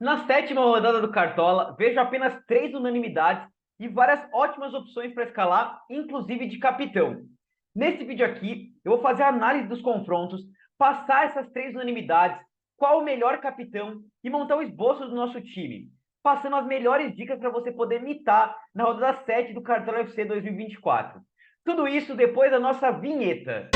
Na sétima rodada do Cartola, vejo apenas 3 unanimidades e várias ótimas opções para escalar, inclusive de capitão. Nesse vídeo aqui, eu vou fazer a análise dos confrontos, passar essas 3 unanimidades, qual o melhor capitão e montar o esboço do nosso time, passando as melhores dicas para você poder mitar na rodada 7 do Cartola FC 2024. Tudo isso depois da nossa vinheta.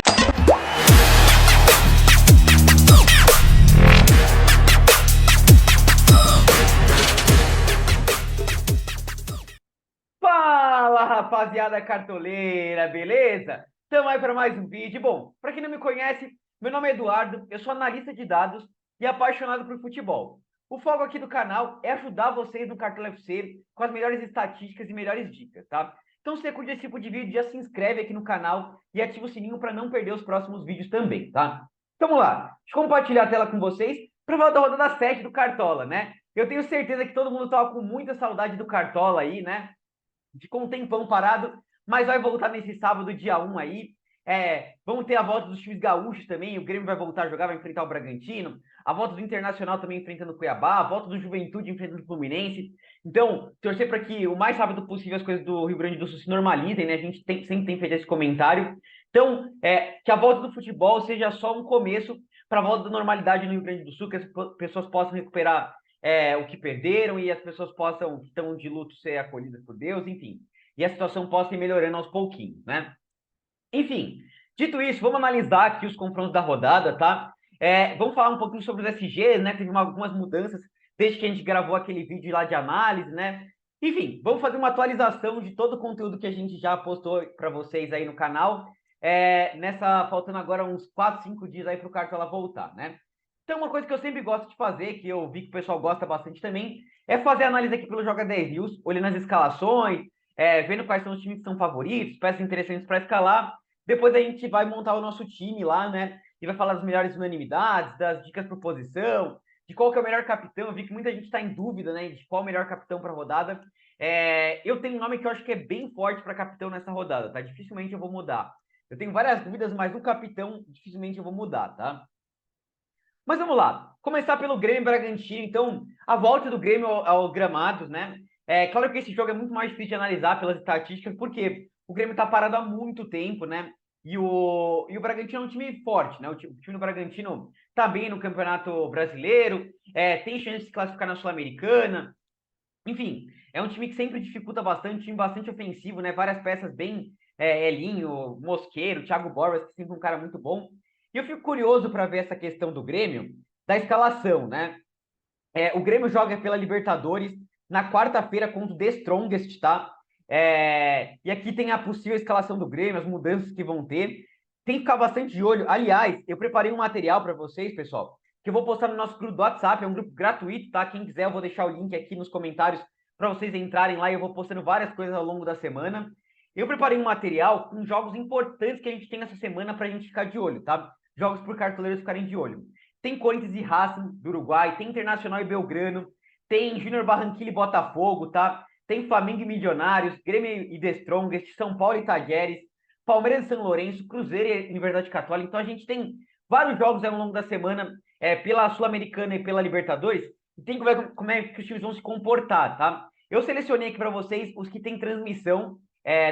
Fala, rapaziada cartoleira, beleza? Estamos aí para mais um vídeo. Bom, para quem não me conhece, meu nome é Eduardo, eu sou analista de dados e apaixonado por futebol. O foco aqui do canal é ajudar vocês no Cartola FC com as melhores estatísticas e melhores dicas, tá? Então, se você curte esse tipo de vídeo, já se inscreve aqui no canal e ativa o sininho para não perder os próximos vídeos também, tá? Então, vamos lá. Deixa eu compartilhar a tela com vocês para falar da rodada 7 do Cartola, né? Eu tenho certeza que todo mundo estava com muita saudade do Cartola aí, né? Ficou um tempão parado, mas vai voltar nesse sábado, dia 1 aí. Vamos ter a volta dos times gaúchos também, o Grêmio vai voltar a jogar, vai enfrentar o Bragantino, a volta do Internacional também enfrentando o Cuiabá, a volta do Juventude enfrentando o Fluminense. Então, torcer para que o mais rápido possível as coisas do Rio Grande do Sul se normalizem, né? A gente sempre tem feito esse comentário. Então, que a volta do futebol seja só um começo para a volta da normalidade no Rio Grande do Sul, que as pessoas possam recuperar o que perderam e as pessoas possam, que estão de luto, ser acolhidas por Deus, enfim. E a situação possa ir melhorando aos pouquinhos, né? Enfim, dito isso, vamos analisar aqui os confrontos da rodada, tá? Vamos falar um pouquinho sobre os SGs, né? Teve algumas mudanças desde que a gente gravou aquele vídeo lá de análise, né? Enfim, vamos fazer uma atualização de todo o conteúdo que a gente já postou para vocês aí no canal. Faltando agora uns 4, 5 dias aí para o Cartola voltar, né? Então, uma coisa que eu sempre gosto de fazer, que eu vi que o pessoal gosta bastante também, é fazer análise aqui pelo Joga 10 News, olhando as escalações, vendo quais são os times que são favoritos, peças interessantes para escalar. Depois a gente vai montar o nosso time lá, né? E vai falar das melhores unanimidades, das dicas por posição, de qual que é o melhor capitão. Eu vi que muita gente está em dúvida, né? De qual o melhor capitão para a rodada. Eu tenho um nome que eu acho que é bem forte para capitão nessa rodada, tá? Dificilmente eu vou mudar. Eu tenho várias dúvidas, mas o capitão dificilmente eu vou mudar, tá? Mas vamos lá. Começar pelo Grêmio e Bragantino. Então, a volta do Grêmio ao gramado, né? Claro que esse jogo é muito mais difícil de analisar pelas estatísticas, porque o Grêmio está parado há muito tempo, né? E o Bragantino é um time forte, né? O time do Bragantino está bem no Campeonato Brasileiro, tem chance de se classificar na Sul-Americana. Enfim, é um time que sempre dificulta bastante, time bastante ofensivo, né? Várias peças bem, Elinho, Mosqueiro, Thiago Borges, que é sempre um cara muito bom. E eu fico curioso para ver essa questão do Grêmio, da escalação, né? O Grêmio joga pela Libertadores na quarta-feira contra o The Strongest, tá? E aqui tem a possível escalação do Grêmio, as mudanças que vão ter. Tem que ficar bastante de olho. Aliás, eu preparei um material para vocês, pessoal, que eu vou postar no nosso grupo do WhatsApp. É um grupo gratuito, tá? Quem quiser, eu vou deixar o link aqui nos comentários para vocês entrarem lá e eu vou postando várias coisas ao longo da semana. Eu preparei um material com jogos importantes que a gente tem nessa semana para a gente ficar de olho, tá? Jogos por cartoleiros ficarem de olho. Tem Corinthians e Racing do Uruguai, tem Internacional e Belgrano, tem Júnior Barranquilla e Botafogo, tá? Tem Flamengo e Milionários, Grêmio e The Strongest, São Paulo e Tajeres, Palmeiras e São Lourenço, Cruzeiro e Universidade Católica. Então a gente tem vários jogos ao longo da semana pela Sul-Americana e pela Libertadores. E tem que ver como é que os times vão se comportar, tá? Eu selecionei aqui para vocês os que têm transmissão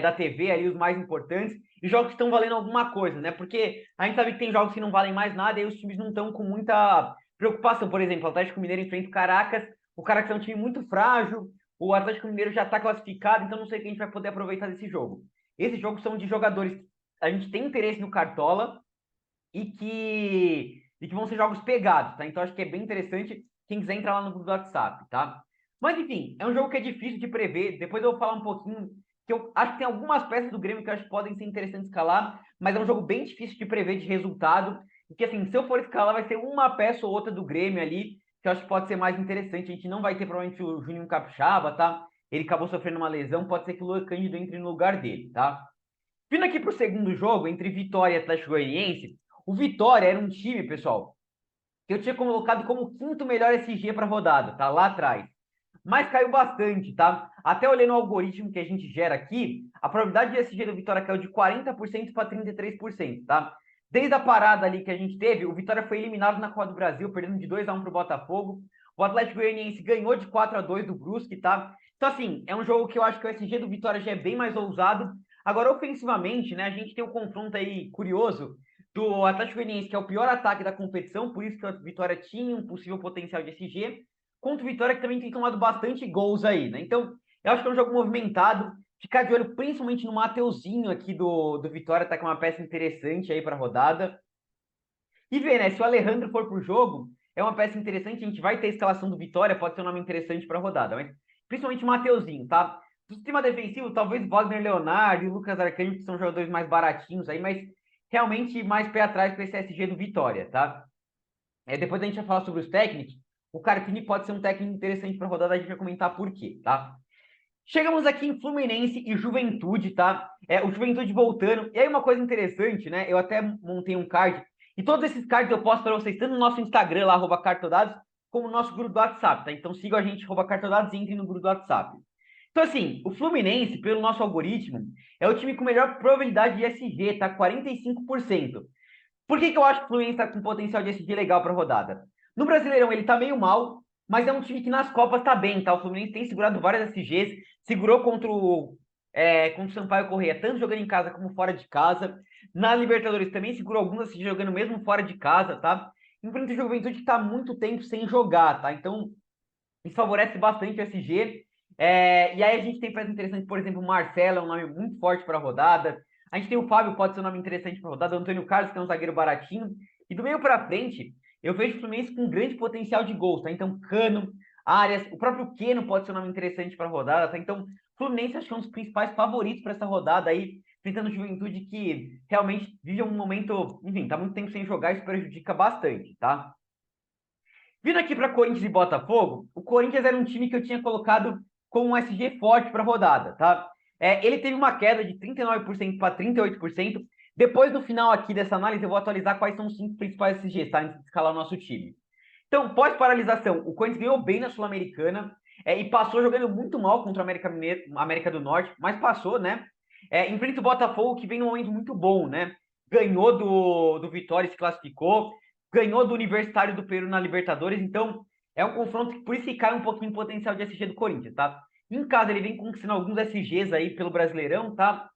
da TV, ali os mais importantes, e jogos que estão valendo alguma coisa, né? Porque a gente sabe que tem jogos que não valem mais nada e os times não estão com muita preocupação. Por exemplo, o Atlético Mineiro enfrenta o Caracas é um time muito frágil, o Atlético Mineiro já está classificado, então não sei quem a gente vai poder aproveitar desse jogo. Esses jogos são de jogadores que a gente tem interesse no Cartola e que vão ser jogos pegados, tá? Então acho que é bem interessante quem quiser entrar lá no grupo do WhatsApp, tá? Mas enfim, é um jogo que é difícil de prever. Depois eu vou falar um pouquinho que eu acho que tem algumas peças do Grêmio que eu acho que podem ser interessantes escalar, mas é um jogo bem difícil de prever de resultado, porque assim, se eu for escalar, vai ser uma peça ou outra do Grêmio ali, que eu acho que pode ser mais interessante. A gente não vai ter provavelmente o Juninho Capixaba, tá? Ele acabou sofrendo uma lesão, pode ser que o Luan Cândido entre no lugar dele, tá? Vindo aqui pro segundo jogo, entre Vitória e Atlético Goianiense, o Vitória era um time, pessoal, que eu tinha colocado como o quinto melhor SG para a rodada, tá? Lá atrás. Mas caiu bastante, tá? Até olhando o algoritmo que a gente gera aqui, a probabilidade de SG do Vitória caiu de 40% para 33%, tá? Desde a parada ali que a gente teve, o Vitória foi eliminado na Copa do Brasil, perdendo de 2-1 para o Botafogo. O Atlético Goianiense ganhou de 4-2 do Brusque, tá? Então, assim, é um jogo que eu acho que o SG do Vitória já é bem mais ousado. Agora, ofensivamente, né, a gente tem um confronto aí curioso do Atlético Goianiense, que é o pior ataque da competição, por isso que o Vitória tinha um possível potencial de SG, contra o Vitória, que também tem tomado bastante gols aí, né? Então, eu acho que é um jogo movimentado. Ficar de olho principalmente no Mateuzinho aqui do Vitória, tá com uma peça interessante aí para a rodada. E ver, né? Se o Alejandro for pro jogo, é uma peça interessante. A gente vai ter a escalação do Vitória, pode ser um nome interessante para a rodada, mas principalmente o Mateuzinho, tá? Do sistema defensivo, talvez Wagner Leonardo e o Lucas Arcanjo, que são jogadores mais baratinhos aí, mas realmente mais pé atrás para esse SG do Vitória, tá? Depois a gente vai falar sobre os técnicos. O Carpini pode ser um técnico interessante para a rodada, a gente vai comentar por quê, tá? Chegamos aqui em Fluminense e Juventude, tá? O Juventude voltando. E aí uma coisa interessante, né? Eu até montei um card. E todos esses cards eu posto para vocês, tanto no nosso Instagram, lá, @cartodados, como no nosso grupo do WhatsApp, tá? Então sigam a gente, @cartodados, e entrem no grupo do WhatsApp. Então, assim, o Fluminense, pelo nosso algoritmo, é o time com melhor probabilidade de SG, tá? 45%. Por que eu acho que o Fluminense está com potencial de SG legal para a rodada? No Brasileirão ele tá meio mal, mas é um time que nas Copas tá bem, tá? O Fluminense tem segurado várias SGs, segurou contra o Sampaio Corrêa, tanto jogando em casa como fora de casa. Na Libertadores também segurou algumas SGs jogando mesmo fora de casa, tá? Enfrenta o Juventude que tá há muito tempo sem jogar, tá? Então, isso favorece bastante o SG. E aí a gente tem peças interessantes, por exemplo, o Marcelo é um nome muito forte para a rodada. A gente tem o Fábio, pode ser um nome interessante para a rodada. O Antônio Carlos, que é um zagueiro baratinho. E do meio para frente, eu vejo o Fluminense com grande potencial de gols, tá? Então, Cano, Arias, o próprio Keno pode ser um nome interessante para a rodada, tá? Então, Fluminense acho que é um dos principais favoritos para essa rodada aí, enfrentando Juventude que realmente vive um momento, enfim, tá muito tempo sem jogar, isso prejudica bastante, tá? Vindo aqui para Corinthians e Botafogo, o Corinthians era um time que eu tinha colocado com um SG forte para a rodada, tá? Ele teve uma queda de 39% para 38%. Depois do final aqui dessa análise, eu vou atualizar quais são os 5 principais SGs, tá? Antes de escalar o nosso time. Então, pós-paralisação, o Corinthians ganhou bem na Sul-Americana e passou jogando muito mal contra a América do Norte, mas passou, né? Enfrenta o Botafogo, que vem num momento muito bom, né? Ganhou do Vitória e se classificou, ganhou do Universitário do Peru na Libertadores, então é um confronto que por isso que cai um pouquinho o potencial de SG do Corinthians, tá? Em casa ele vem conquistando alguns SGs aí pelo Brasileirão, tá?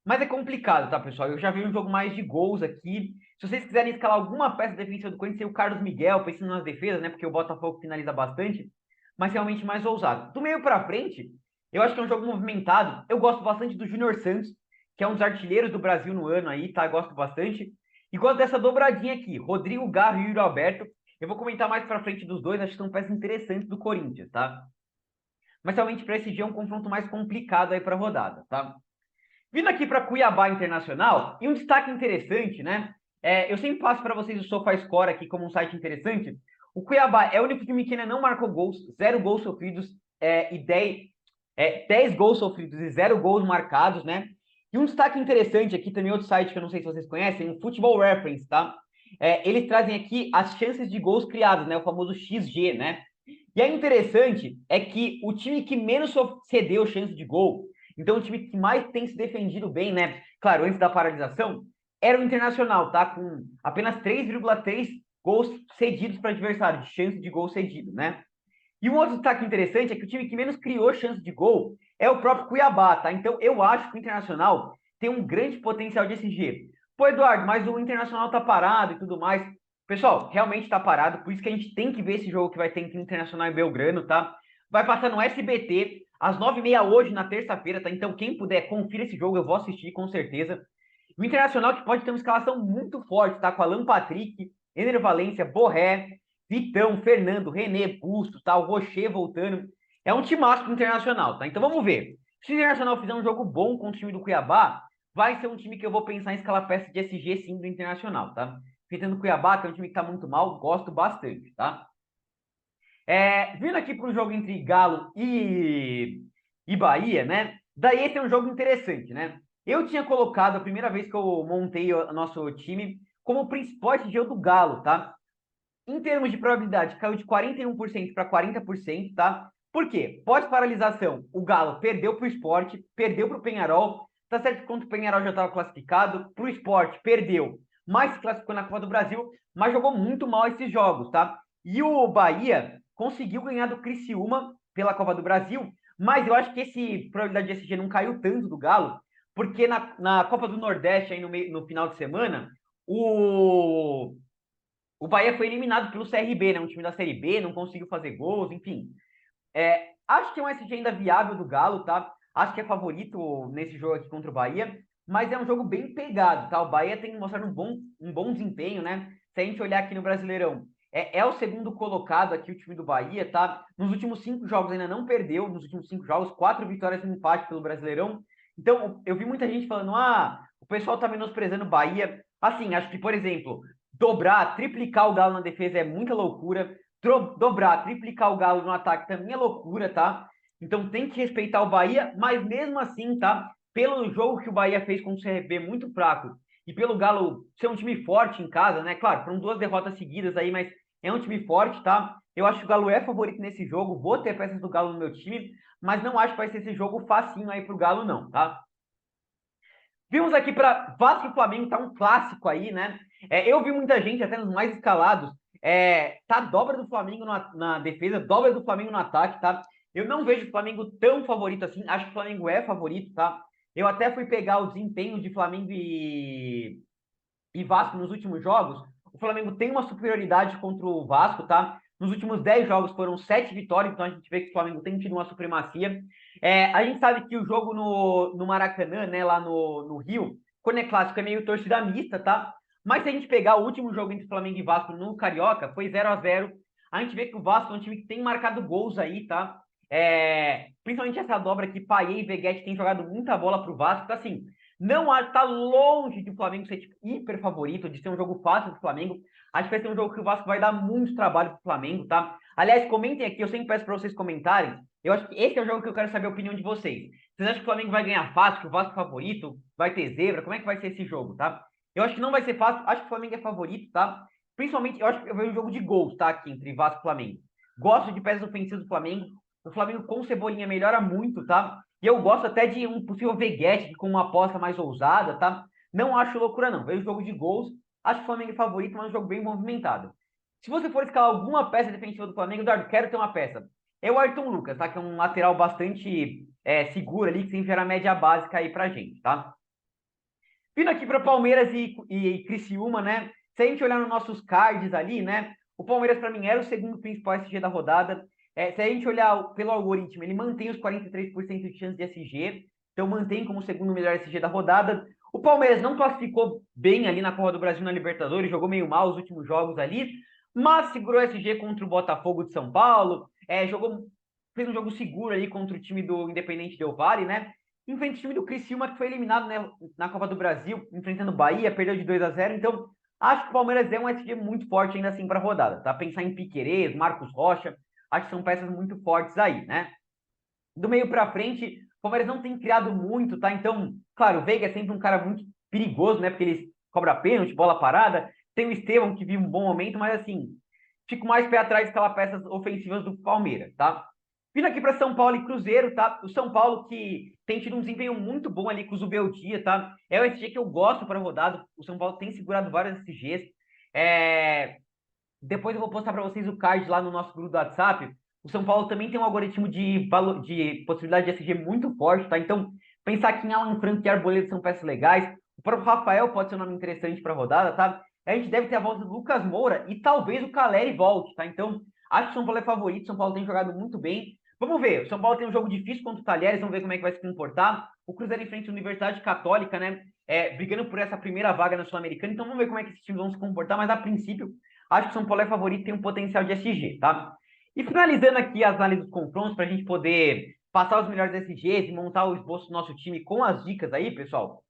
Mas é complicado, tá, pessoal? Eu já vi um jogo mais de gols aqui. Se vocês quiserem escalar alguma peça defensiva do Corinthians, tem o Carlos Miguel, pensando nas defesas, né? Porque o Botafogo finaliza bastante, mas realmente mais ousado. Do meio para frente, eu acho que é um jogo movimentado. Eu gosto bastante do Júnior Santos, que é um dos artilheiros do Brasil no ano aí, tá? Eu gosto bastante. E gosto dessa dobradinha aqui, Rodrigo Garro e Yuri Alberto. Eu vou comentar mais para frente dos dois, acho que são peças interessantes do Corinthians, tá? Mas realmente para esse dia é um confronto mais complicado aí para a rodada, tá? Vindo aqui para Cuiabá Internacional, e um destaque interessante, né? Eu sempre passo para vocês o SofaScore aqui como um site interessante. O Cuiabá é o único time que ainda não marcou gols, 0 gols sofridos e 10 gols sofridos e 0 gols marcados, né? E um destaque interessante aqui também, outro site que eu não sei se vocês conhecem, o Football Reference, tá? Eles trazem aqui as chances de gols criadas, né? O famoso XG, né? E é interessante é que o time que menos cedeu chance de gol, então o time que mais tem se defendido bem, né? Claro, antes da paralisação, era o Internacional, tá? Com apenas 3,3 gols cedidos para adversário, de chance de gol cedido, né? E um outro destaque interessante é que o time que menos criou chance de gol é o próprio Cuiabá, tá? Então eu acho que o Internacional tem um grande potencial de SG. Pô, Eduardo, mas o Internacional tá parado e tudo mais. Pessoal, realmente tá parado, por isso que a gente tem que ver esse jogo que vai ter entre Internacional e Belgrano, tá? Vai passar no SBT, às 9h30 hoje, na terça-feira, tá? Então quem puder, confira esse jogo, eu vou assistir com certeza. O Internacional que pode ter uma escalação muito forte, tá? Com Alan Patrick, Ener Valencia, Borré, Vitão, Fernando, René, Bustos, tá? O Rocher voltando. É um timaço pro Internacional, tá? Então vamos ver. Se o Internacional fizer um jogo bom contra o time do Cuiabá, vai ser um time que eu vou pensar em escalar peça de SG sim do Internacional, tá? Enfrentando o Cuiabá, que é um time que tá muito mal, gosto bastante, tá? Vindo aqui para o jogo entre Galo e Bahia, né? Daí esse é um jogo interessante, né? Eu tinha colocado a primeira vez que eu montei o nosso time como principal SG do Galo, tá? Em termos de probabilidade, caiu de 41% para 40%, tá? Por quê? Pós-paralisação, o Galo perdeu para o Sport, perdeu para o Peñarol, tá certo que contra o Peñarol já estava classificado, para o Sport perdeu, mas se classificou na Copa do Brasil, mas jogou muito mal esses jogos, tá? E o Bahia conseguiu ganhar do Criciúma pela Copa do Brasil, mas eu acho que esse probabilidade de SG não caiu tanto do Galo, porque na Copa do Nordeste, aí no final de semana, o, o Bahia foi eliminado pelo CRB, né? Um time da Série B, não conseguiu fazer gols, enfim. Acho que é um SG ainda viável do Galo, tá? Acho que é favorito nesse jogo aqui contra o Bahia, mas é um jogo bem pegado, tá? O Bahia tem mostrado um bom desempenho, né? Se a gente olhar aqui no Brasileirão, é o segundo colocado aqui, o time do Bahia, tá? Nos últimos 5 jogos ainda não perdeu, nos últimos 5 jogos, 4 vitórias e um empate pelo Brasileirão. Então, eu vi muita gente falando, o pessoal tá menosprezando o Bahia. Assim, acho que, por exemplo, dobrar, triplicar o Galo na defesa é muita loucura, dobrar, triplicar o Galo no ataque também é loucura, tá? Então tem que respeitar o Bahia, mas mesmo assim, tá? Pelo jogo que o Bahia fez com o CRB muito fraco e pelo Galo ser um time forte em casa, né? Claro, foram 2 derrotas seguidas aí, mas é um time forte, tá? Eu acho que o Galo é favorito nesse jogo, vou ter peças do Galo no meu time, mas não acho que vai ser esse jogo facinho aí pro Galo, não, tá? Vimos aqui para Vasco e Flamengo, tá um clássico aí, né? Eu vi muita gente, até nos mais escalados, tá dobra do Flamengo na defesa, dobra do Flamengo no ataque, tá? Eu não vejo o Flamengo tão favorito assim, acho que o Flamengo é favorito, tá? Eu até fui pegar o desempenho de Flamengo e Vasco nos últimos jogos. O Flamengo tem uma superioridade contra o Vasco, tá? Nos últimos 10 jogos foram 7 vitórias, então a gente vê que o Flamengo tem tido uma supremacia. A gente sabe que o jogo no Maracanã, né, lá no Rio, quando é clássico, é meio torcida mista, tá? Mas se a gente pegar o último jogo entre Flamengo e Vasco no Carioca, foi 0-0. A gente vê que o Vasco é um time que tem marcado gols aí, tá? Principalmente essa dobra que Payet e Veguete têm jogado muita bola pro Vasco. Então, assim, não tá longe de o Flamengo ser tipo, hiper favorito, de ser um jogo fácil do Flamengo. Acho que vai ser um jogo que o Vasco vai dar muito trabalho pro Flamengo, tá? Aliás, comentem aqui, eu sempre peço para vocês comentarem. Eu acho que esse é o jogo que eu quero saber a opinião de vocês. Vocês acham que o Flamengo vai ganhar fácil, que o Vasco é favorito? Vai ter zebra? Como é que vai ser esse jogo, tá? Eu acho que não vai ser fácil, acho que o Flamengo é favorito, tá? Principalmente, eu acho que eu vejo um jogo de gols, tá? Aqui entre Vasco e Flamengo. Gosto de peças ofensivas do Flamengo. O Flamengo com Cebolinha melhora muito, tá? E eu gosto até de um possível Veguete com uma aposta mais ousada, tá? Não acho loucura, não. Vejo jogo de gols. Acho que o Flamengo é favorito, mas é um jogo bem movimentado. Se você for escalar alguma peça defensiva do Flamengo, Eduardo, quero ter uma peça. É o Ayrton Lucas, tá? Que é um lateral bastante seguro ali, que sempre gera média básica aí pra gente, tá? Vindo aqui para Palmeiras e Criciúma, né? Se a gente olhar nos nossos cards ali, né? O Palmeiras, para mim, era o segundo principal SG da rodada. Se a gente olhar pelo algoritmo, ele mantém os 43% de chance de SG, então mantém como o segundo melhor SG da rodada. O Palmeiras não classificou bem ali na Copa do Brasil na Libertadores, jogou meio mal os últimos jogos ali, mas segurou SG contra o Botafogo de São Paulo, fez um jogo seguro ali contra o time do Independente Del Valle, né? Enfrenta o time do Criciúma, que foi eliminado, né, na Copa do Brasil, enfrentando o Bahia, perdeu de 2-0. Então, acho que o Palmeiras é um SG muito forte ainda assim para a rodada, tá? Pensar em Piquerez, Marcos Rocha, acho que são peças muito fortes aí, né? Do meio para frente, o Palmeiras não tem criado muito, tá? Então, claro, o Veiga é sempre um cara muito perigoso, né? Porque ele cobra pênalti, bola parada. Tem o Estevão, que vive um bom momento, mas assim, fico mais pé atrás daquelas peças ofensivas do Palmeiras, tá? Vindo aqui para São Paulo e Cruzeiro, tá? O São Paulo que tem tido um desempenho muito bom ali com o Zubeldia, tá? É o SG que eu gosto para rodada. O São Paulo tem segurado vários SGs. Depois eu vou postar para vocês o card lá no nosso grupo do WhatsApp. O São Paulo também tem um algoritmo de possibilidade de SG muito forte, tá? Então, pensar que em Alan Franco e Arboleda são peças legais. O próprio Rafael pode ser um nome interessante para a rodada, tá? A gente deve ter a volta do Lucas Moura e talvez o Caleri volte, tá? Então, acho que o São Paulo é favorito. O São Paulo tem jogado muito bem. Vamos ver. O São Paulo tem um jogo difícil contra o Talheres. Vamos ver como é que vai se comportar. O Cruzeiro enfrenta a Universidade Católica, né? Brigando por essa primeira vaga na Sul-Americana. Então, vamos ver como é que esses times vão se comportar. Mas, a princípio, acho que o São Paulo é favorito e tem um potencial de SG, tá? E finalizando aqui as análises dos confrontos, para a gente poder passar os melhores SGs e montar o esboço do nosso time com as dicas aí, pessoal.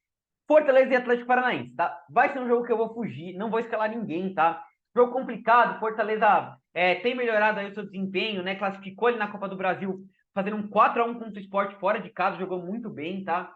Fortaleza e Atlético Paranaense, tá? Vai ser um jogo que eu vou fugir, não vou escalar ninguém, tá? Jogo complicado, Fortaleza tem melhorado aí o seu desempenho, né? Classificou ele na Copa do Brasil, fazendo um 4-1 contra o Sport fora de casa, jogou muito bem, tá?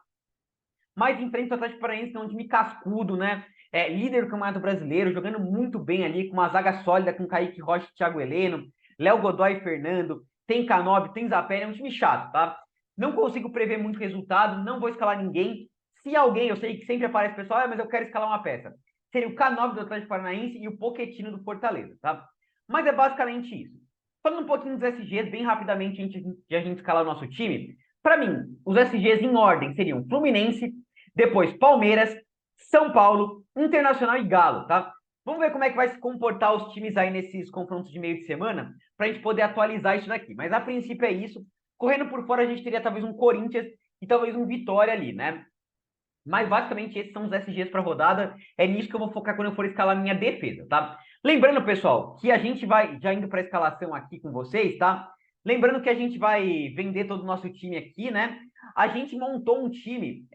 Mas enfrenta o Atlético Paranaense, que é um time cascudo, né? Líder do Campeonato Brasileiro, jogando muito bem ali, com uma zaga sólida, com Kaique Rocha e Thiago Heleno, Léo Godoy e Fernando, tem Canobi, tem Zapelli, é um time chato, tá? Não consigo prever muito resultado, não vou escalar ninguém. Se alguém, eu sei que sempre aparece pessoal, mas eu quero escalar uma peça. Seria o Canobi do Atlético Paranaense e o Pochettino do Fortaleza, tá? Mas é basicamente isso. Falando um pouquinho dos SGs, bem rapidamente, antes de a gente escalar o nosso time, para mim, os SGs em ordem seriam Fluminense, depois Palmeiras, São Paulo, Internacional e Galo, tá? Vamos ver como é que vai se comportar os times aí nesses confrontos de meio de semana, para a gente poder atualizar isso daqui. Mas a princípio é isso. Correndo por fora, a gente teria talvez um Corinthians e talvez um Vitória ali, né? Mas basicamente esses são os SGs para rodada. É nisso que eu vou focar quando eu for escalar minha defesa, tá? Lembrando, pessoal, que a gente vai, já indo para a escalação aqui com vocês, tá? Lembrando que a gente vai vender todo o nosso time aqui, né? A gente montou um time.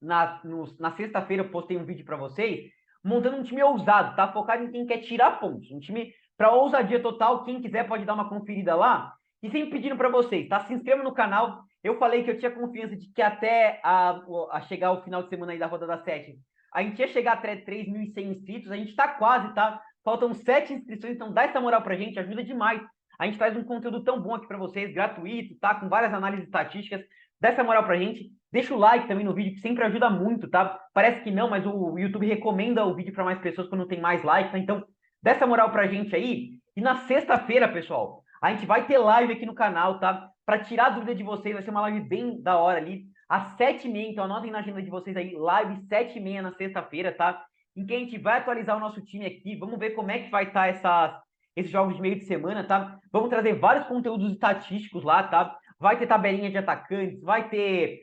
Na sexta-feira eu postei um vídeo para vocês, montando um time ousado, tá? Focado em quem quer tirar pontos. Um time para ousadia total. Quem quiser pode dar uma conferida lá. E sempre pedindo para vocês, tá? Se inscreva no canal. Eu falei que eu tinha confiança de que até a chegar o final de semana aí da rodada 7, a gente ia chegar até 3.100 inscritos. A gente tá quase, tá? Faltam 7 inscrições, então dá essa moral pra gente, ajuda demais. A gente faz um conteúdo tão bom aqui para vocês, gratuito, tá? Com várias análises estatísticas. Dá essa moral pra gente. Deixa o like também no vídeo, que sempre ajuda muito, tá? Parece que não, mas o YouTube recomenda o vídeo para mais pessoas quando tem mais likes, tá? Então, dá essa moral pra gente aí. E na sexta-feira, pessoal, a gente vai ter live aqui no canal, tá? Para tirar a dúvida de vocês, vai ser uma live bem da hora ali, às 7h30. Então, anotem na agenda de vocês aí, live 7h30 na sexta-feira, tá? Em que a gente vai atualizar o nosso time aqui. Vamos ver como é que vai estar esses jogos de meio de semana, tá? Vamos trazer vários conteúdos estatísticos lá, tá? Vai ter tabelinha de atacantes, vai ter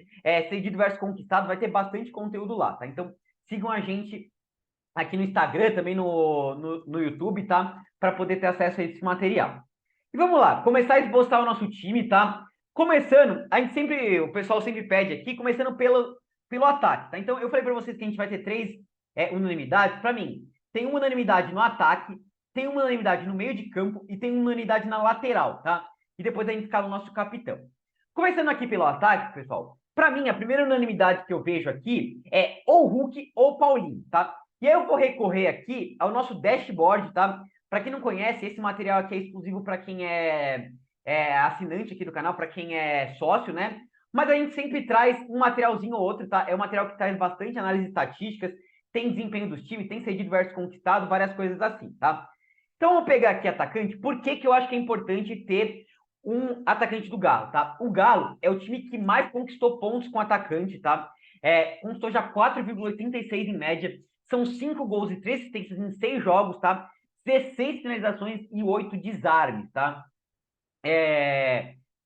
cedido versus conquistado, vai ter bastante conteúdo lá, tá? Então, sigam a gente aqui no Instagram, também no YouTube, tá? Para poder ter acesso a esse material. E vamos lá, começar a esboçar o nosso time, tá? Começando, o pessoal sempre pede aqui, começando pelo ataque, tá? Então, eu falei para vocês que a gente vai ter 3 unanimidades. Para mim, tem uma unanimidade no ataque, tem uma unanimidade no meio de campo e tem uma unanimidade na lateral, tá? E depois a gente escala o nosso capitão. Começando aqui pelo ataque, pessoal, para mim, a primeira unanimidade que eu vejo aqui é ou Hulk ou Paulinho, tá? E aí eu vou recorrer aqui ao nosso dashboard, tá? Para quem não conhece, esse material aqui é exclusivo para quem é assinante aqui do canal, para quem é sócio, né? Mas a gente sempre traz um materialzinho ou outro, tá? É um material que traz bastante análise estatísticas, tem desempenho dos times, tem cedido versus conquistado, várias coisas assim, tá? Então, vamos pegar aqui atacante. Por que eu acho que é importante ter um atacante do Galo, tá? O Galo é o time que mais conquistou pontos com atacante, tá? Conquistou já 4,86 em média. São 5 gols e 3 assistências em 6 jogos, tá? 16 finalizações e 8 desarmes, tá?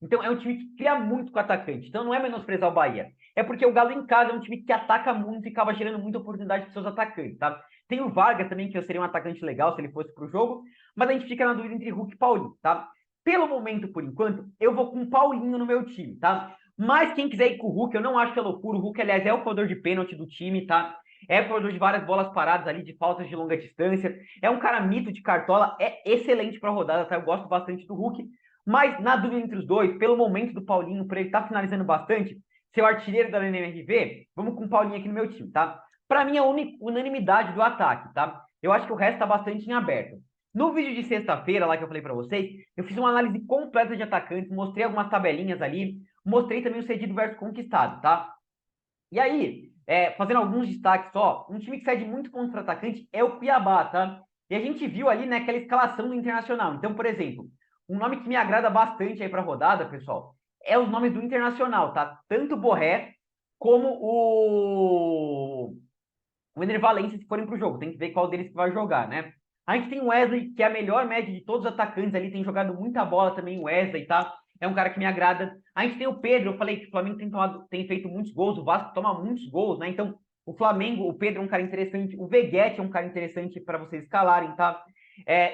Então é um time que cria muito com o atacante. Então não é menosprezar o Bahia. É porque o Galo em casa é um time que ataca muito e acaba gerando muita oportunidade para seus atacantes, tá? Tem o Vargas também, que seria um atacante legal se ele fosse para o jogo, mas a gente fica na dúvida entre Hulk e Paulinho, tá? Pelo momento, por enquanto, eu vou com o Paulinho no meu time, tá? Mas quem quiser ir com o Hulk, eu não acho que é loucura. O Hulk, aliás, é o cobrador de pênalti do time, tá? É cobrador de várias bolas paradas ali, de faltas de longa distância. É um cara mito de cartola, é excelente para rodada, tá? Eu gosto bastante do Hulk. Mas na dúvida entre os dois, pelo momento do Paulinho, por ele estar finalizando bastante, ser o artilheiro da NMRV, vamos com o Paulinho aqui no meu time, tá? Para mim é unanimidade do ataque, tá? Eu acho que o resto tá bastante em aberto. No vídeo de sexta-feira, lá que eu falei para vocês, eu fiz uma análise completa de atacantes, mostrei algumas tabelinhas ali, mostrei também o cedido versus conquistado, tá? E aí, fazendo alguns destaques só, um time que cede muito pontos para atacante é o Cuiabá, tá? E a gente viu ali, né, aquela escalação do Internacional. Então, por exemplo, um nome que me agrada bastante aí para a rodada, pessoal, é os nomes do Internacional, tá? Tanto o Borré como o Ener Valencia, se forem para o jogo. Tem que ver qual deles que vai jogar, né? A gente tem o Wesley, que é a melhor média de todos os atacantes ali, tem jogado muita bola também o Wesley, tá? É um cara que me agrada. A gente tem o Pedro, eu falei que o Flamengo tem feito muitos gols, o Vasco toma muitos gols, né? Então, o Flamengo, o Pedro é um cara interessante, o Veguete é um cara interessante para vocês escalarem, tá?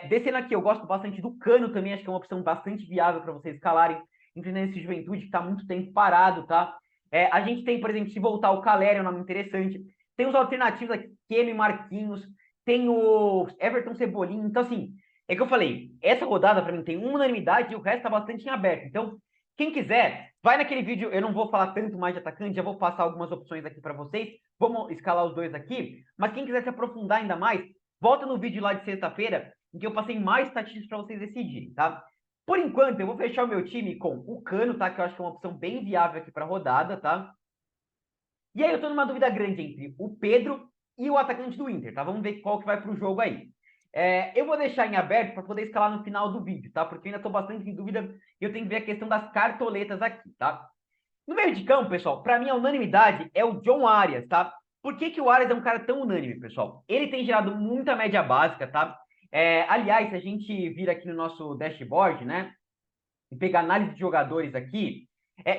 Descendo aqui, eu gosto bastante do Cano também, acho que é uma opção bastante viável para vocês escalarem, entendendo esse Juventude que está muito tempo parado, tá? A gente tem, por exemplo, se voltar o Caleri, é um nome interessante. Tem os alternativos aqui, Keno e Marquinhos, tem o Everton Cebolinha. Então, assim, é que eu falei, essa rodada para mim tem uma unanimidade e o resto tá bastante em aberto. Então, quem quiser, vai naquele vídeo, eu não vou falar tanto mais de atacante, já vou passar algumas opções aqui para vocês, vamos escalar os dois aqui, mas quem quiser se aprofundar ainda mais, volta no vídeo lá de sexta-feira, em que eu passei mais estatísticas para vocês decidirem, tá? Por enquanto, eu vou fechar o meu time com o Cano, tá? Que eu acho que é uma opção bem viável aqui para rodada, tá? E aí eu tô numa dúvida grande entre o Pedro e o atacante do Inter, tá? Vamos ver qual que vai pro jogo aí. Eu vou deixar em aberto para poder escalar no final do vídeo, tá? Porque eu ainda estou bastante em dúvida e eu tenho que ver a questão das cartoletas aqui, tá? No meio de campo, pessoal, para mim a unanimidade é o John Arias, tá? Por que que o Arias é um cara tão unânime, pessoal? Ele tem gerado muita média básica, tá? Aliás, se a gente vir aqui no nosso dashboard, né? E pegar análise de jogadores aqui,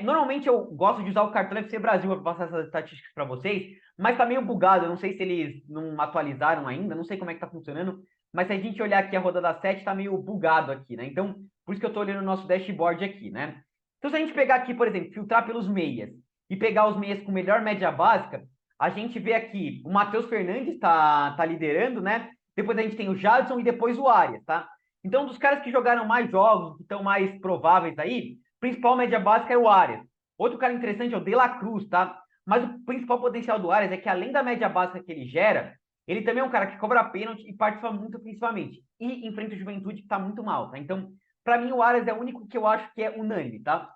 normalmente eu gosto de usar o Cartão FC Brasil para passar essas estatísticas para vocês, mas tá meio bugado, eu não sei se eles não atualizaram ainda, não sei como é que tá funcionando, mas se a gente olhar aqui a rodada 7, tá meio bugado aqui, né? Então, por isso que eu tô olhando o nosso dashboard aqui, né? Então, se a gente pegar aqui, por exemplo, filtrar pelos meias e pegar os meias com melhor média básica, a gente vê aqui o Matheus Fernandes tá liderando, né? Depois a gente tem o Jadson e depois o Arias, tá? Então, dos caras que jogaram mais jogos, que estão mais prováveis aí, principal média básica é o Arias. Outro cara interessante é o De La Cruz, tá? Mas o principal potencial do Arias é que, além da média básica que ele gera, ele também é um cara que cobra pênalti e participa muito ofensivamente. E enfrenta o Juventude, que tá muito mal, tá? Então, para mim, o Arias é o único que eu acho que é unânime, tá?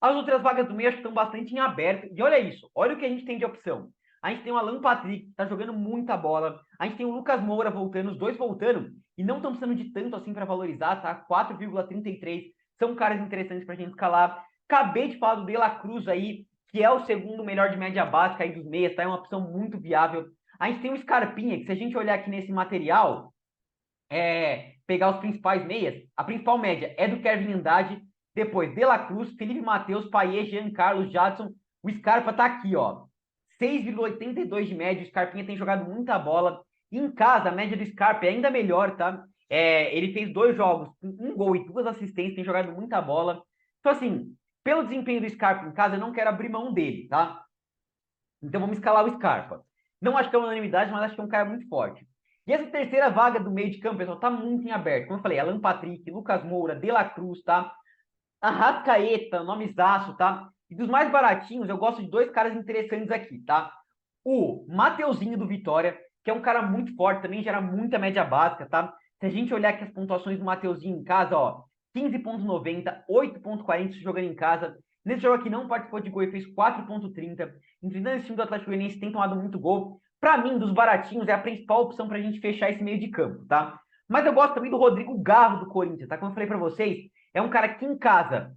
As outras vagas do meio acho que estão bastante em aberto. E olha isso, olha o que a gente tem de opção. A gente tem o Alan Patrick, que tá jogando muita bola. A gente tem o Lucas Moura voltando, os dois voltando. E não estão precisando de tanto assim para valorizar, tá? 4,33. São caras interessantes para a gente escalar. Acabei de falar do De La Cruz aí, que é o segundo melhor de média básica aí dos meias, tá? É uma opção muito viável. A gente tem o Scarpinha, que se a gente olhar aqui nesse material, pegar os principais meias, a principal média é do Kevin Andrade, depois De La Cruz, Felipe Matheus, Payet, Jean Carlos, Jadson. O Scarpa tá aqui, ó. 6,82 de média. O Scarpinha tem jogado muita bola. Em casa, a média do Scarpa é ainda melhor, tá? Ele fez 2 jogos, um gol e 2 assistências, tem jogado muita bola. Então, assim, pelo desempenho do Scarpa em casa, eu não quero abrir mão dele, tá? Então vamos escalar o Scarpa. Não acho que é uma unanimidade, mas acho que é um cara muito forte. E essa terceira vaga do meio de campo, pessoal, tá muito em aberto. Como eu falei, Alan Patrick, Lucas Moura, De La Cruz, tá? Arrascaeta, nomezaço, tá? E dos mais baratinhos, eu gosto de 2 caras interessantes aqui, tá? O Mateuzinho do Vitória, que é um cara muito forte, também gera muita média básica, tá? Se a gente olhar aqui as pontuações do Mateuzinho em casa, ó, 15,90, 8,40 jogando em casa. Nesse jogo aqui não participou de gol e fez 4,30. Enfrentando esse time do Atlético Goianiense, tem tomado muito gol. Para mim, dos baratinhos, é a principal opção para a gente fechar esse meio de campo, tá? Mas eu gosto também do Rodrigo Garro do Corinthians, tá? Como eu falei para vocês, é um cara que em casa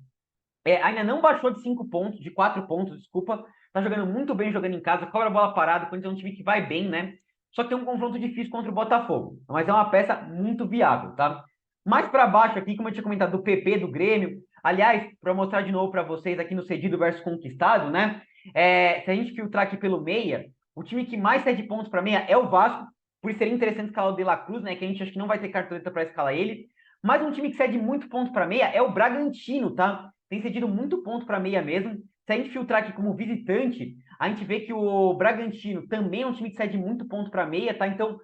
ainda não baixou de 5 pontos, de 4 pontos, desculpa. Tá jogando muito bem jogando em casa, cobra a bola parada, quando é um time que vai bem, né? Só que tem um confronto difícil contra o Botafogo. Mas é uma peça muito viável, tá? Mais para baixo aqui, como eu tinha comentado, do PP, do Grêmio. Aliás, para mostrar de novo para vocês aqui no cedido versus conquistado, né? Se a gente filtrar aqui pelo meia, o time que mais cede pontos para meia é o Vasco. Por isso seria interessante escalar o De La Cruz, né? Que a gente acha que não vai ter cartoleta para escalar ele. Mas um time que cede muito ponto para meia é o Bragantino, tá? Tem cedido muito ponto para meia mesmo. Se a gente filtrar aqui como visitante, a gente vê que o Bragantino também é um time que cede muito ponto para meia, tá? Então,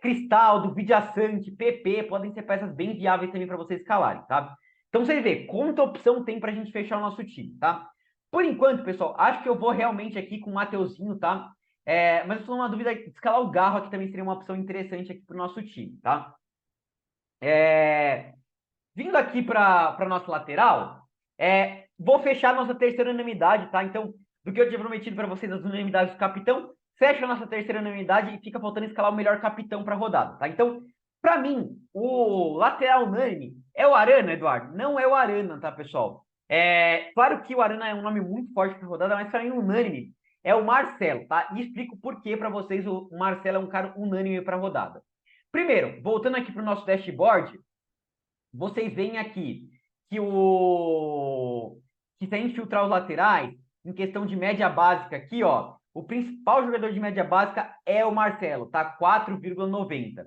Cristaldo, Vidiaçante, PP podem ser peças bem viáveis também para vocês escalarem, tá? Então, vocês vê quanta opção tem para a gente fechar o nosso time, tá? Por enquanto, pessoal, acho que eu vou realmente aqui com o Mateuzinho, tá? Mas eu estou numa dúvida de escalar o Garro aqui também seria uma opção interessante aqui para o nosso time, tá? Vindo aqui para a nossa lateral, vou fechar nossa terceira unanimidade, tá? Então, do que eu tinha prometido para vocês, as unanimidades do capitão, fecha a nossa terceira unanimidade e fica faltando escalar o melhor capitão para a rodada, tá? Então, para mim, o lateral unânime é o Arana, Eduardo. Não é o Arana, tá, pessoal? Claro que o Arana é um nome muito forte para a rodada, mas para mim, unânime é o Marcelo, tá? E explico por que para vocês o Marcelo é um cara unânime para a rodada. Primeiro, voltando aqui para o nosso dashboard, vocês veem aqui que se a gente filtrar os laterais, em questão de média básica aqui, ó, o principal jogador de média básica é o Marcelo, tá? 4,90.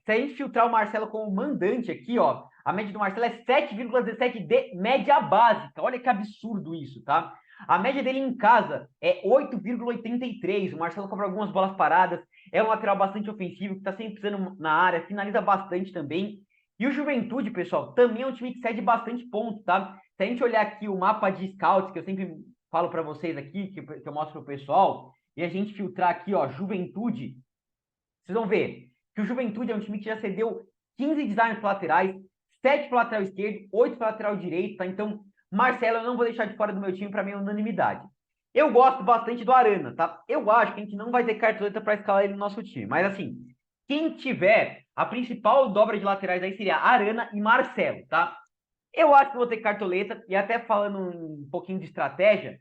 Se a gente filtrar o Marcelo como mandante aqui, ó, a média do Marcelo é 7,17 de média básica. Olha que absurdo isso, tá? A média dele em casa é 8,83. O Marcelo cobra algumas bolas paradas, é um lateral bastante ofensivo, que tá sempre pisando na área, finaliza bastante também. E o Juventude, pessoal, também é um time que cede bastante pontos, tá? Se a gente olhar aqui o mapa de scouts, que eu sempre falo para vocês aqui, que eu mostro pro pessoal, e a gente filtrar aqui, ó, Juventude, vocês vão ver que o Juventude é um time que já cedeu 15 designs laterais, 7 para lateral esquerdo, 8 para lateral direito, tá? Então, Marcelo, eu não vou deixar de fora do meu time, para mim é unanimidade. Eu gosto bastante do Arana, tá? Eu acho que a gente não vai ter cartoleta para escalar ele no nosso time, mas assim, quem tiver A principal dobra de laterais aí seria Arana e Marcelo, tá? Eu acho que vou ter cartoleta, e até falando um pouquinho de estratégia,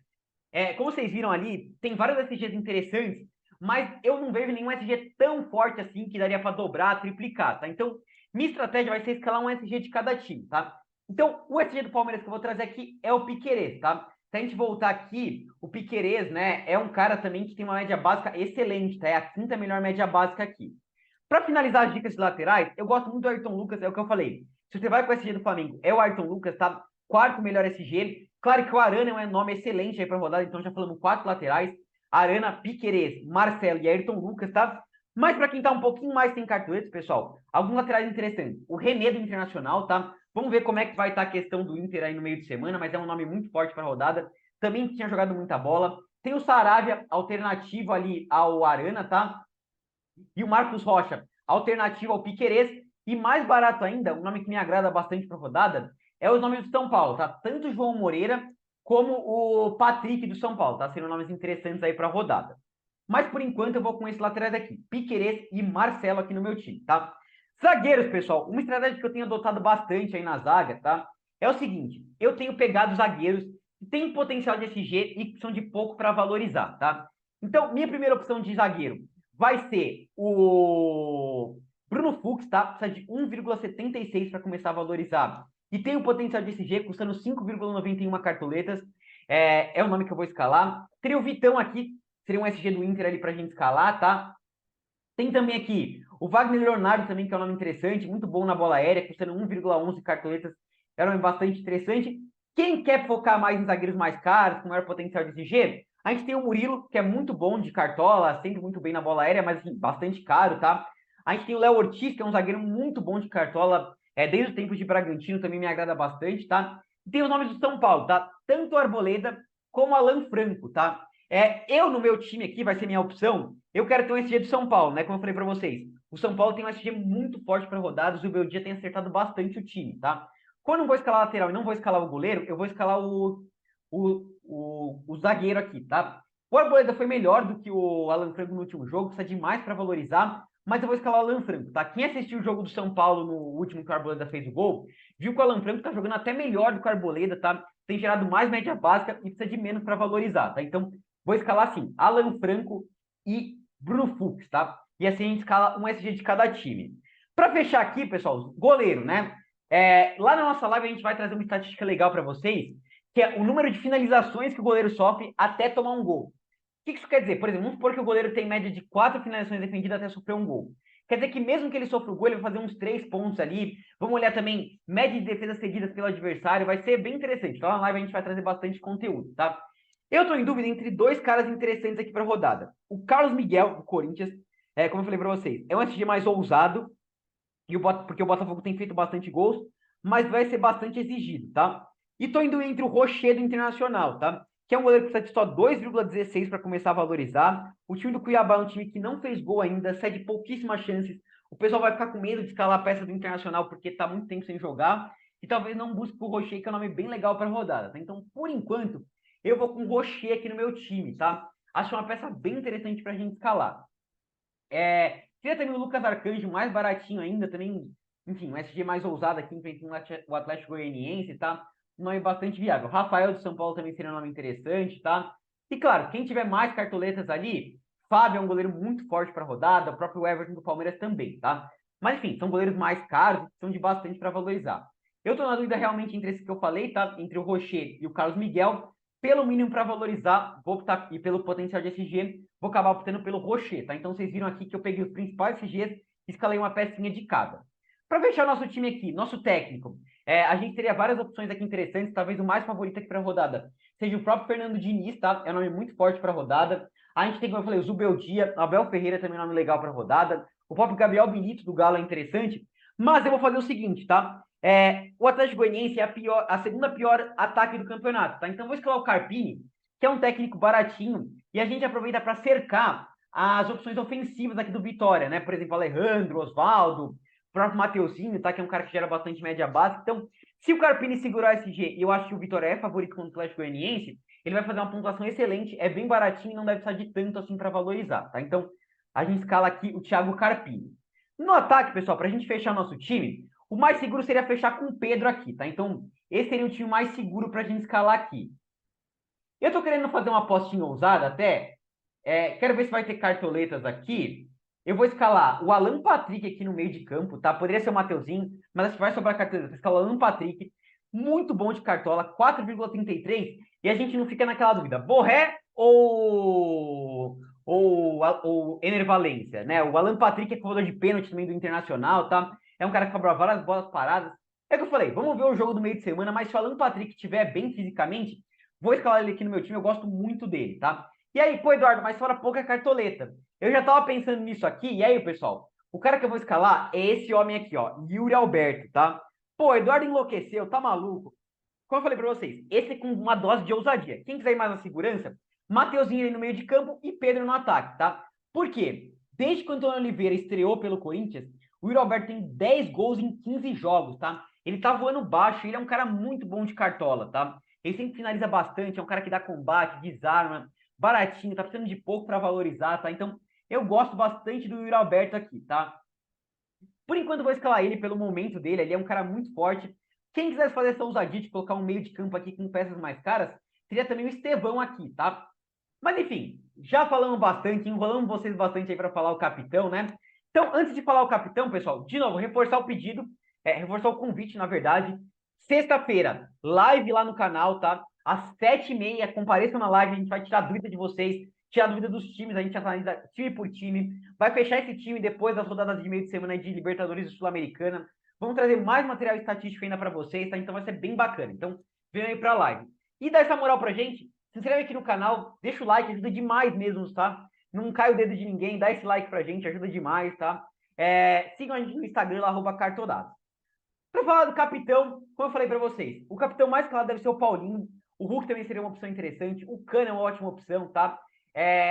como vocês viram ali, tem vários SGs interessantes, mas eu não vejo nenhum SG tão forte assim que daria para dobrar, triplicar, tá? Então, minha estratégia vai ser escalar um SG de cada time, tá? Então, o SG do Palmeiras que eu vou trazer aqui é o Piquerez, tá? Se a gente voltar aqui, o Piquerez, né, é um cara também que tem uma média básica excelente, tá? É a quinta melhor média básica aqui. Para finalizar as dicas de laterais, eu gosto muito do Ayrton Lucas, é o que eu falei. Se você vai com o SG do Flamengo, é o Ayrton Lucas, tá? Quarto melhor SG. Claro que o Arana é um nome excelente aí para rodada, então já falamos quatro laterais. Arana, Piquerez, Marcelo e Ayrton Lucas, tá? Mas para quem tá um pouquinho mais sem cartuletas, pessoal, alguns laterais interessantes. O René do Internacional, tá? Vamos ver como é que vai estar a questão do Inter aí no meio de semana, mas é um nome muito forte para rodada. Também tinha jogado muita bola. Tem o Saravia, alternativo ali ao Arana, tá? E o Marcos Rocha, alternativo ao Piquerez. E mais barato ainda, um nome que me agrada bastante para rodada, é os nomes do São Paulo, tá? Tanto o João Moreira como o Patrick do São Paulo, tá? Sendo nomes interessantes aí para rodada. Mas por enquanto eu vou com esses laterais aqui, Piquerez e Marcelo aqui no meu time, tá? Zagueiros, pessoal, uma estratégia que eu tenho adotado bastante aí na zaga, tá? É o seguinte, eu tenho pegado zagueiros que têm potencial de SG e que são de pouco para valorizar, tá? Então, minha primeira opção de zagueiro vai ser o Bruno Fux, tá? Precisa de 1,76 para começar a valorizar. E tem o potencial de SG, custando 5,91 cartoletas. É o nome que eu vou escalar. Teria o Vitão aqui, seria um SG do Inter ali pra gente escalar, tá? Tem também aqui o Wagner Leonardo também, que é um nome interessante, muito bom na bola aérea, custando 1,11 cartoletas. É um nome bastante interessante. Quem quer focar mais em zagueiros mais caros, com maior potencial de SG, a gente tem o Murilo, que é muito bom de cartola, sempre muito bem na bola aérea, mas assim, bastante caro, tá? A gente tem o Léo Ortiz, que é um zagueiro muito bom de cartola, desde o tempo de Bragantino, também me agrada bastante, tá? E tem os nomes do São Paulo, tá? Tanto o Arboleda como o Alan Franco, tá? Eu, no meu time aqui, vai ser minha opção. Eu quero ter um SG do São Paulo, né? Como eu falei para vocês. O São Paulo tem um SG muito forte para rodadas. O Beldia tem acertado bastante o time, tá? Quando eu vou escalar a lateral e não vou escalar o goleiro, eu vou escalar o zagueiro aqui, tá? O Arboleda foi melhor do que o Alan Franco no último jogo, precisa de mais para valorizar, mas eu vou escalar o Alan Franco, tá? Quem assistiu o jogo do São Paulo no último que o Arboleda fez o gol, viu que o Alan Franco tá jogando até melhor do que o Arboleda, tá? Tem gerado mais média básica e precisa de menos para valorizar, tá? Então, vou escalar assim, Alan Franco e Bruno Fux, tá? E assim a gente escala um SG de cada time. Para fechar aqui, pessoal, goleiro, né? Lá na nossa live a gente vai trazer uma estatística legal para vocês, que é o número de finalizações que o goleiro sofre até tomar um gol. O que isso quer dizer? Por exemplo, vamos supor que o goleiro tem média de 4 finalizações defendidas até sofrer um gol. Quer dizer que mesmo que ele sofra o gol, ele vai fazer uns 3 pontos ali. Vamos olhar também média de defesas cedidas pelo adversário. Vai ser bem interessante. Então, na live a gente vai trazer bastante conteúdo, tá? Eu estou em dúvida entre dois caras interessantes aqui para a rodada. O Carlos Miguel, do Corinthians, como eu falei para vocês, é um SG mais ousado, porque o Botafogo tem feito bastante gols, mas vai ser bastante exigido, tá? E tô indo entre o Rocher do Internacional, tá? Que é um goleiro que precisa de só 2,16 para começar a valorizar. O time do Cuiabá é um time que não fez gol ainda, cede pouquíssimas chances. O pessoal vai ficar com medo de escalar a peça do Internacional porque tá muito tempo sem jogar. E talvez não busque o Rocher, que é um nome bem legal para a rodada, tá? Então, por enquanto, eu vou com o Rocher aqui no meu time, tá? Acho uma peça bem interessante para a gente escalar. Teria também o Lucas Arcanjo, mais baratinho ainda, também, enfim, um SG mais ousado aqui, enfrentando o Atlético Goianiense, tá? Um nome bastante viável. Rafael de São Paulo também seria um nome interessante, tá? E claro, quem tiver mais cartoletas ali, Fábio é um goleiro muito forte para rodada, o próprio Everton do Palmeiras também, tá? Mas enfim, são goleiros mais caros, que são de bastante para valorizar. Eu tô na dúvida realmente entre esse que eu falei, tá? Entre o Rocher e o Carlos Miguel, pelo mínimo para valorizar, vou optar, e pelo potencial de SG, vou acabar optando pelo Rocher, tá? Então vocês viram aqui que eu peguei os principais SGs e escalei uma pecinha de cada. Para fechar nosso time aqui, nosso técnico, a gente teria várias opções aqui interessantes, talvez o mais favorito aqui para a rodada seja o próprio Fernando Diniz, tá? É um nome muito forte para a rodada. A gente tem, como eu falei, o Zubeldia, Abel Ferreira também é um nome legal para a rodada. O próprio Gabriel Benito do Galo é interessante. Mas eu vou fazer o seguinte, tá? O Atlético Goianiense é a segunda pior ataque do campeonato, tá? Então vou escalar o Carpini, que é um técnico baratinho, e a gente aproveita para cercar as opções ofensivas aqui do Vitória, né? Por exemplo, Alejandro, Osvaldo, o próprio Mateuzinho, tá? Que é um cara que gera bastante média básica. Então, se o Carpini segurar esse G, e eu acho que o Vitória é favorito contra o Atlético Goianiense, ele vai fazer uma pontuação excelente, é bem baratinho e não deve precisar de tanto assim para valorizar, tá? Então, a gente escala aqui o Thiago Carpini. No ataque, pessoal, para a gente fechar nosso time, o mais seguro seria fechar com o Pedro aqui, tá? Então, esse seria o time mais seguro para a gente escalar aqui. Eu tô querendo fazer uma apostinha ousada até. Quero ver se vai ter cartoletas aqui. Eu vou escalar o Alan Patrick aqui no meio de campo, tá? Poderia ser o Mateuzinho, mas acho que vai sobrar cartoleta. Vou escalar o Alan Patrick, muito bom de cartola, 4,33. E a gente não fica naquela dúvida, Borré ou Ener Valencia, né? O Alan Patrick é cobrador de pênalti também do Internacional, tá? É um cara que cobra várias bolas paradas. É o que eu falei, vamos ver o jogo do meio de semana, mas se o Alan Patrick estiver bem fisicamente, vou escalar ele aqui no meu time, eu gosto muito dele, tá? E aí, pô, Eduardo, mas fora pouca cartoleta. Eu já tava pensando nisso aqui, e aí, pessoal, o cara que eu vou escalar é esse homem aqui, ó, Yuri Alberto, tá? Pô, Eduardo enlouqueceu, tá maluco? Como eu falei pra vocês, esse é com uma dose de ousadia. Quem quiser ir mais na segurança, Mateuzinho aí no meio de campo e Pedro no ataque, tá? Por quê? Desde que o Antônio Oliveira estreou pelo Corinthians, o Yuri Alberto tem 10 gols em 15 jogos, tá? Ele tá voando baixo, ele é um cara muito bom de cartola, tá? Ele sempre finaliza bastante, é um cara que dá combate, desarma, baratinho, tá precisando de pouco para valorizar, tá? Então, eu gosto bastante do Yuri Alberto aqui, tá? Por enquanto, vou escalar ele pelo momento dele, ele é um cara muito forte. Quem quisesse fazer essa ousadia de colocar um meio de campo aqui com peças mais caras, seria também o Estevão aqui, tá? Mas enfim, já falamos bastante, enrolamos vocês bastante aí para falar o capitão, né? Então, antes de falar o capitão, pessoal, de novo, reforçar o pedido, reforçar o convite, na verdade. Sexta-feira, live lá no canal, tá? Às 7h30, compareçam na live, a gente vai tirar a dúvida de vocês, tirar a dúvida dos times, a gente analisa time por time, vai fechar esse time depois das rodadas de meio de semana de Libertadores e Sul-Americana. Vamos trazer mais material estatístico ainda para vocês, tá? Então vai ser bem bacana. Então, venham aí pra live. E dá essa moral pra gente, se inscreve aqui no canal, deixa o like, ajuda demais mesmo, tá? Não cai o dedo de ninguém, dá esse like pra gente, ajuda demais, tá? Sigam a gente no Instagram, lá, @cartodados. Para falar do capitão, como eu falei para vocês, o capitão mais claro deve ser o Paulinho. O Hulk também seria uma opção interessante. O Cano é uma ótima opção, tá?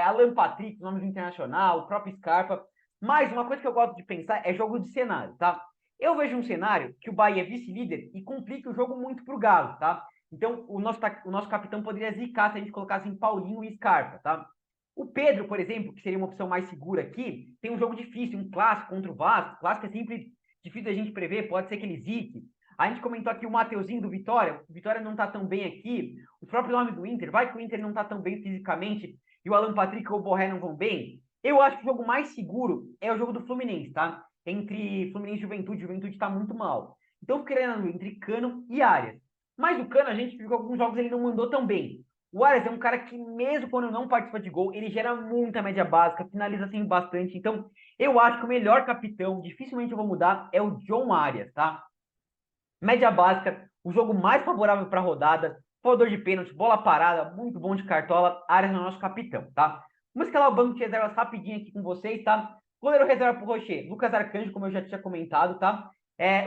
Alan Patrick, nomes do Internacional, o próprio Scarpa. Mas uma coisa que eu gosto de pensar é jogo de cenário, tá? Eu vejo um cenário que o Bahia é vice-líder e complica o jogo muito pro Galo, tá? Então, o nosso capitão poderia zicar se a gente colocasse em Paulinho e Scarpa, tá? O Pedro, por exemplo, que seria uma opção mais segura aqui, tem um jogo difícil, um clássico contra o Vasco. O clássico é sempre difícil da gente prever, pode ser que ele zique. A gente comentou aqui o Mateuzinho do Vitória, o Vitória não tá tão bem aqui, o próprio nome do Inter, vai que o Inter não tá tão bem fisicamente e o Alan Patrick ou o Borré não vão bem. Eu acho que o jogo mais seguro é o jogo do Fluminense, tá? Entre Fluminense e Juventude tá muito mal. Então, eu querendo entre Cano e Arias. Mas o Cano, a gente viu que alguns jogos ele não mandou tão bem. O Arias é um cara que, mesmo quando não participa de gol, ele gera muita média básica, finaliza assim bastante. Então, eu acho que o melhor capitão, dificilmente eu vou mudar, é o John Arias, tá? Média básica, o jogo mais favorável para a rodada, cobrador de pênalti, bola parada, muito bom de cartola, Arias é o nosso capitão, tá? Vamos escalar o banco de reservas rapidinho aqui com vocês, tá? Goleiro reserva para o Rocher, Lucas Arcanjo, como eu já tinha comentado, tá?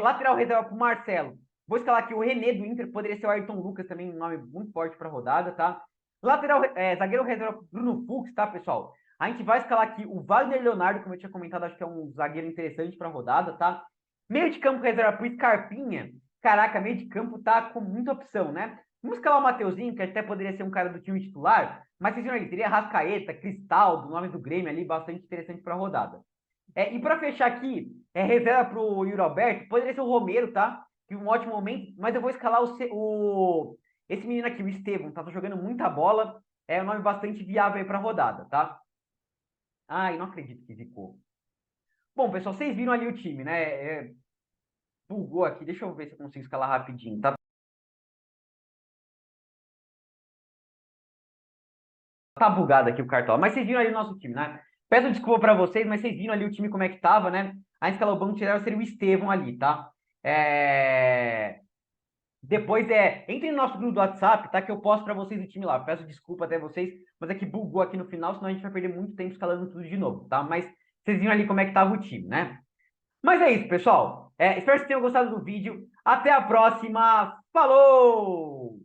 Lateral reserva para o Marcelo. Vou escalar aqui o René do Inter, poderia ser o Ayrton Lucas também, um nome muito forte para a rodada, tá? Zagueiro reserva para Bruno Fux, tá, pessoal? A gente vai escalar aqui o Wagner Leonardo, como eu tinha comentado, acho que é um zagueiro interessante para a rodada, tá? Meio de campo reserva para o Scarpinha. Caraca, meio de campo tá com muita opção, né? Vamos escalar o Mateuzinho, que até poderia ser um cara do time titular, mas vocês viram ali, teria Rascaeta, Cristaldo, nome do Grêmio ali, bastante interessante para a rodada. E para fechar aqui, reserva para o Yuri Alberto, poderia ser o Romero, tá? Que um ótimo momento, mas eu vou escalar esse menino aqui, o Estevão, tá jogando muita bola, é um nome bastante viável aí para a rodada, tá? Ai, não acredito que zicou. Bom, pessoal, vocês viram ali o time, né? Bugou aqui, deixa eu ver se eu consigo escalar rapidinho, tá? Tá bugado aqui o cartão, mas vocês viram ali o nosso time, né? Peço desculpa para vocês, mas vocês viram ali o time como é que tava, né? A escala banco de reserva seria o Estevão ali, tá? Depois entre no nosso grupo do WhatsApp, tá? Que eu posto para vocês o time lá. Peço desculpa até vocês, mas é que bugou aqui no final, senão a gente vai perder muito tempo escalando tudo de novo, tá? Mas vocês viram ali como é que tava o time, né? Mas é isso, pessoal. Espero que vocês tenham gostado do vídeo. Até a próxima. Falou!